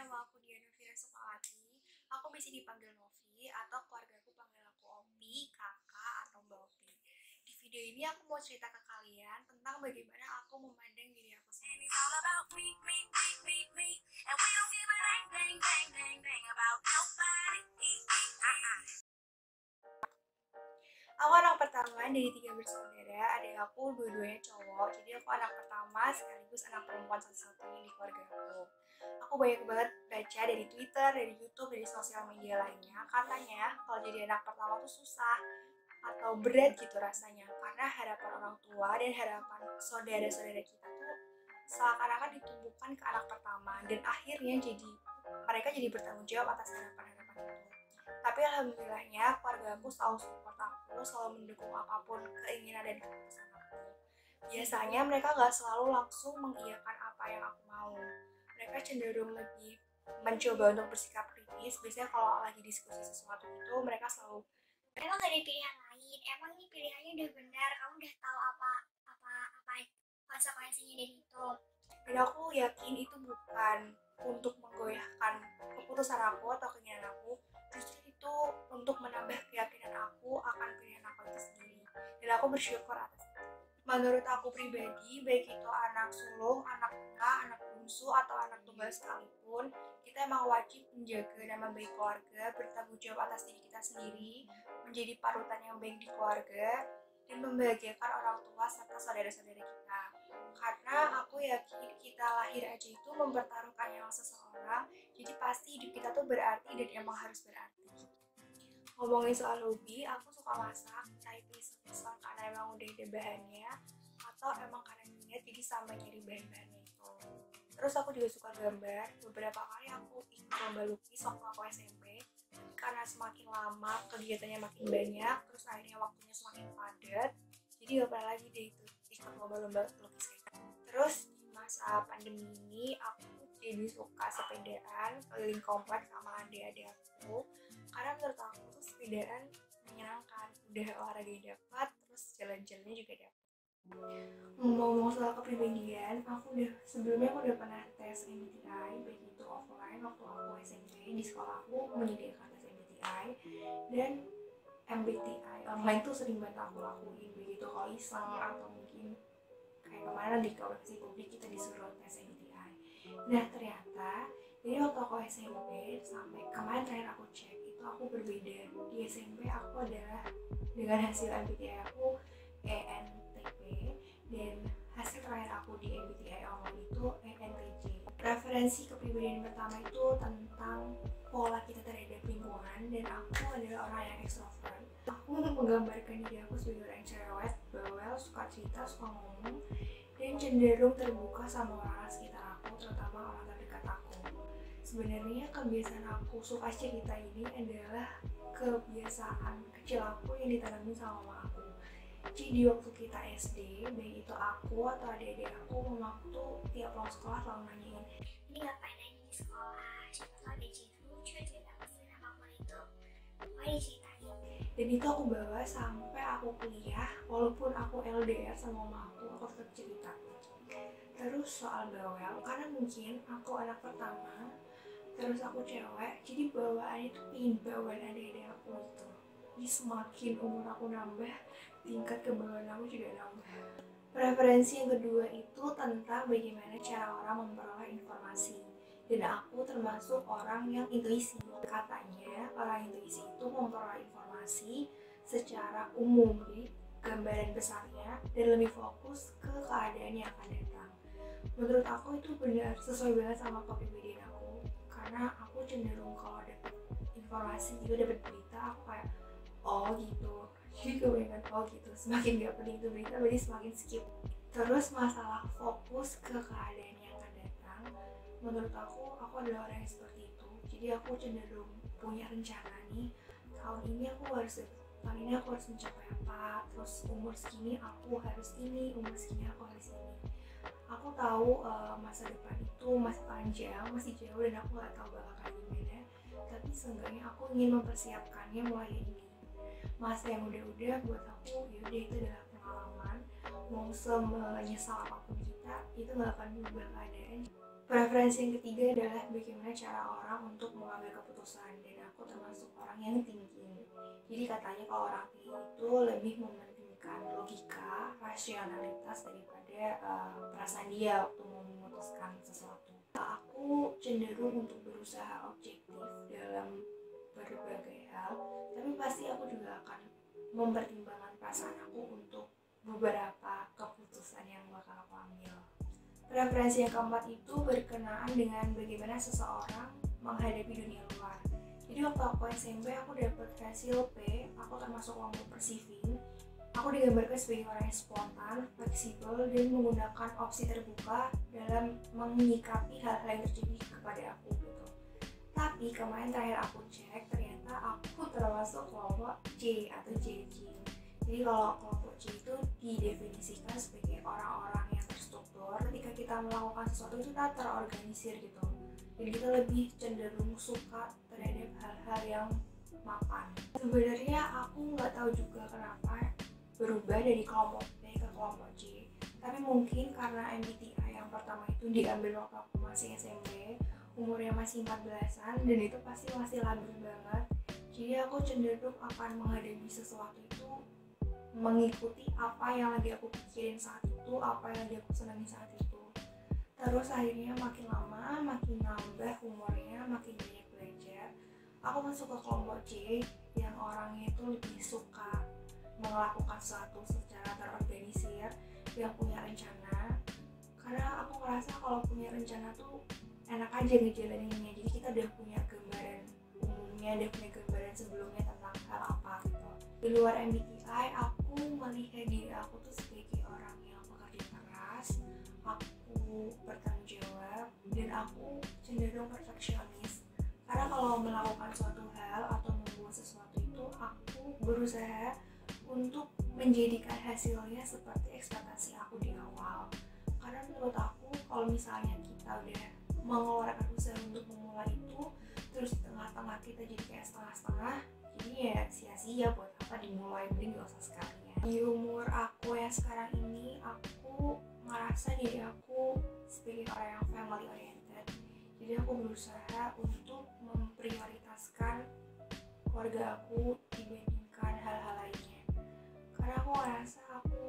nama aku Diana Fira Sukawati. Aku bisa dipanggil Novi atau keluarga aku panggil aku Opi, kakak, atau Mbak Opi. Di video ini aku mau cerita ke kalian tentang bagaimana aku memandang diri aku sendiri. Aku anak pertama dari 3 bersaudara, adik aku dua-duanya cowok, jadi aku anak pertama sekaligus anak perempuan satu-satunya di keluarga aku. Aku banyak banget baca dari Twitter, dari YouTube, dari sosial media lainnya, katanya kalau jadi anak pertama tuh susah atau berat gitu rasanya, karena harapan orang tua dan harapan saudara-saudara kita tuh seakan-akan ditumbuhkan ke anak pertama, dan akhirnya mereka jadi bertanggung jawab atas harapan-harapan itu. Tapi alhamdulillahnya keluarga aku selalu support aku, selalu mendukung apapun keinginan dan keputusan aku. Biasanya mereka gak selalu langsung mengiyakan apa yang aku mau. Mereka cenderung lebih mencoba untuk bersikap kritis. Biasanya kalau lagi diskusi sesuatu itu mereka selalu, emang gak ada pilihan lain, emang ini pilihannya udah benar, kamu udah tahu apa konsekuensinya dari itu. Dan aku yakin itu bukan untuk menggoyahkan keputusan aku atau keinginan aku, justru itu untuk menambah keyakinan aku akan pilihan aku itu sendiri, dan aku bersyukur atas itu. Menurut aku pribadi, baik itu anak sulung, anak tengah, anak bungsu, atau anak tunggal sekalipun, kita emang wajib menjaga nama baik keluarga, bertanggung jawab atas diri kita sendiri, menjadi parutan yang baik di keluarga, dan membahagiakan orang tua serta saudara-saudara kita. Karena aku yakin kita lahir aja itu mempertaruhkan nyawa seseorang, jadi pasti hidup kita tuh berarti dan emang harus berarti. Ngomongin soal hobi, aku suka masak, entah itu iseng-iseng karena emang udah ada bahannya, atau emang karena niat jadi sampai nyari bahan-bahannya itu. Terus aku juga suka gambar, beberapa kali aku ikut lomba lukis waktu aku SMP, karena semakin lama kegiatannya makin banyak, terus akhirnya waktunya semakin padat, jadi gak pernah lagi deh ikut lomba-lomba lukis kayak gitu. Terus di masa pandemi ini aku jadi suka sepedaan keliling kompleks sama adik-adik aku, karena menurut aku tuh sepedaan menyenangkan, udah olahraga dapat, terus jalan-jalannya juga dapat. Ngomong soal kepribadian, sebelumnya aku udah pernah tes MBTI, baik itu offline waktu aku SMP di sekolah aku menyediakan tes MBTI, dan MBTI online tuh sering banget aku lakuin, begitu kalau iseng atau mungkin kayak kemarin di koleksi publik kita disuruh tes MBTI. Nah ternyata jadi waktu aku SMP sampai kemarin terakhir aku cek itu aku berbeda. Di SMP aku adalah dengan hasil MBTI aku ENTP, dan hasil terakhir aku di MBTI online itu ENTJ. Referensi kepribadian pertama itu tentang pola kita terhadap lingkungan, dan aku adalah orang yang ekstrovert. Aku menggambarkan diri aku sebagai orang cerewet, bawel, suka cerita, suka ngomong, dan cenderung terbuka sama orang sekitar aku, terutama orang terdekat aku. Sebenarnya kebiasaan aku suka cerita ini adalah kebiasaan kecil aku yang ditanamin sama mama aku. Jadi waktu kita SD, baik itu aku atau adik-adik aku, mama aku tuh tiap pulang sekolah selalu nanyain, ini ngapain aja di sekolah, siapa tau ada cerita lucu, cerita kesini sama aku itu, apa diceritain. Dan itu aku bawa sampai aku kuliah, walaupun aku LDR sama mama aku tetap cerita. Terus soal bawel, karena mungkin aku anak pertama, terus aku cewek, jadi bawaannya tuh pengen bawel adik-adik aku gitu. Jadi semakin umur aku nambah, tingkat kebawahan aku juga nambah. Preferensi yang kedua itu tentang bagaimana cara orang memperoleh informasi. Dan aku termasuk orang yang intuisi. Katanya orang intuisi itu memperoleh informasi secara umum, jadi gambaran besarnya, dan lebih fokus ke keadaan yang akan datang. Menurut aku itu benar, sesuai banget sama kepribadian aku, karena aku cenderung kalau dapet informasi gitu, dapet berita, aku kayak oh gitu, jadi kebanyakan oh gitu, semakin gak penting itu berita berarti semakin skip. Terus masalah fokus ke keadaan yang akan datang, menurut aku adalah orang yang seperti itu. Jadi aku cenderung punya rencana nih, tahun ini aku harus mencapai apa, terus umur segini aku harus ini, umur segini aku harus ini. Aku tahu masa depan itu masih panjang, masih jauh, dan aku gak tahu bakal kayak gimana, tapi seenggaknya aku ingin mempersiapkannya mulai ini. Masa yang udah-udah buat aku yaudah itu adalah pengalaman, mau semenyesal apapun kita itu gak akan berubah keadaan. Preferensi yang ketiga adalah bagaimana cara orang untuk mengambil keputusan, dan aku termasuk orang yang thinking. Jadi katanya kalau orang thinking itu lebih mementingkan logika, rasionalitas daripada perasaan dia waktu mau memutuskan sesuatu. Aku cenderung untuk berusaha objektif dalam berbagai hal, tapi pasti aku juga akan mempertimbangkan perasaan aku untuk beberapa keputusan yang bakal aku ambil. Preferensi yang keempat itu berkenaan dengan bagaimana seseorang menghadapi dunia luar. Jadi waktu aku SMP aku dapat hasil P, aku termasuk kelompok perceiving. Aku digambarkan sebagai orang yang spontan, fleksibel, dan menggunakan opsi terbuka dalam menyikapi hal-hal yang terjadi kepada aku gitu. Tapi kemarin terakhir aku cek, ternyata aku termasuk kelompok C atau JJ. Jadi kalau kelompok C itu didefinisikan sebagai orang-orang yang terstruktur. Ketika kita melakukan sesuatu itu kita terorganisir gitu, dan kita lebih cenderung suka terhadap hal-hal yang mapan. Sebenarnya aku nggak tahu juga kenapa berubah dari kelompok B ke kelompok C, tapi mungkin karena MBTI yang pertama itu diambil waktu aku masih SMP, umurnya masih 14-an, dan itu pasti masih labil banget. Jadi aku cenderung akan menghadapi sesuatu itu mengikuti apa yang lagi aku pikirin saat itu, apa yang lagi aku senangi saat itu. Terus akhirnya makin lama, makin nambah umurnya, makin banyak belajar, aku masuk ke kelompok C yang orangnya itu lebih suka melakukan sesuatu secara terorganisir, yang punya rencana. Karena aku ngerasa kalau punya rencana tuh enak aja ngejalaninnya. Jadi kita udah punya gambaran umumnya, udah punya gambaran sebelumnya tentang hal apa gitu. Di luar MBTI, aku melihat diri aku tuh sebagai orang yang bekerja keras, aku bertanggung jawab, dan aku cenderung perfeksionis. Karena kalau melakukan suatu hal atau membuat sesuatu itu, aku berusaha untuk menjadikan hasilnya seperti ekspektasi aku di awal. Karena menurut aku kalau misalnya kita udah mengeluarkan usaha untuk memulai itu, terus di tengah-tengah kita jadi kayak setengah-setengah, jadi ya sia-sia, buat apa dimulai, mending gak usah sekalian. Di umur aku yang sekarang ini, aku ngerasa diri aku sebagai orang yang family oriented. Jadi aku berusaha untuk memprioritaskan keluarga aku dibandingkan hal-hal lainnya. Karena aku ngerasa aku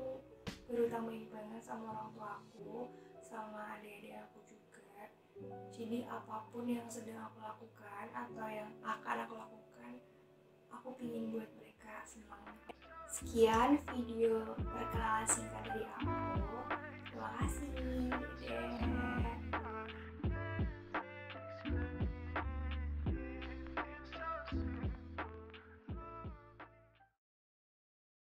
berutang banyak banget sama orang tua aku, sama adik-adik aku juga. Jadi apapun yang sedang aku lakukan atau yang akan aku lakukan, aku pingin buat mereka senang. Sekian video perkenalan singkat dari aku. Terima kasih. Dadah.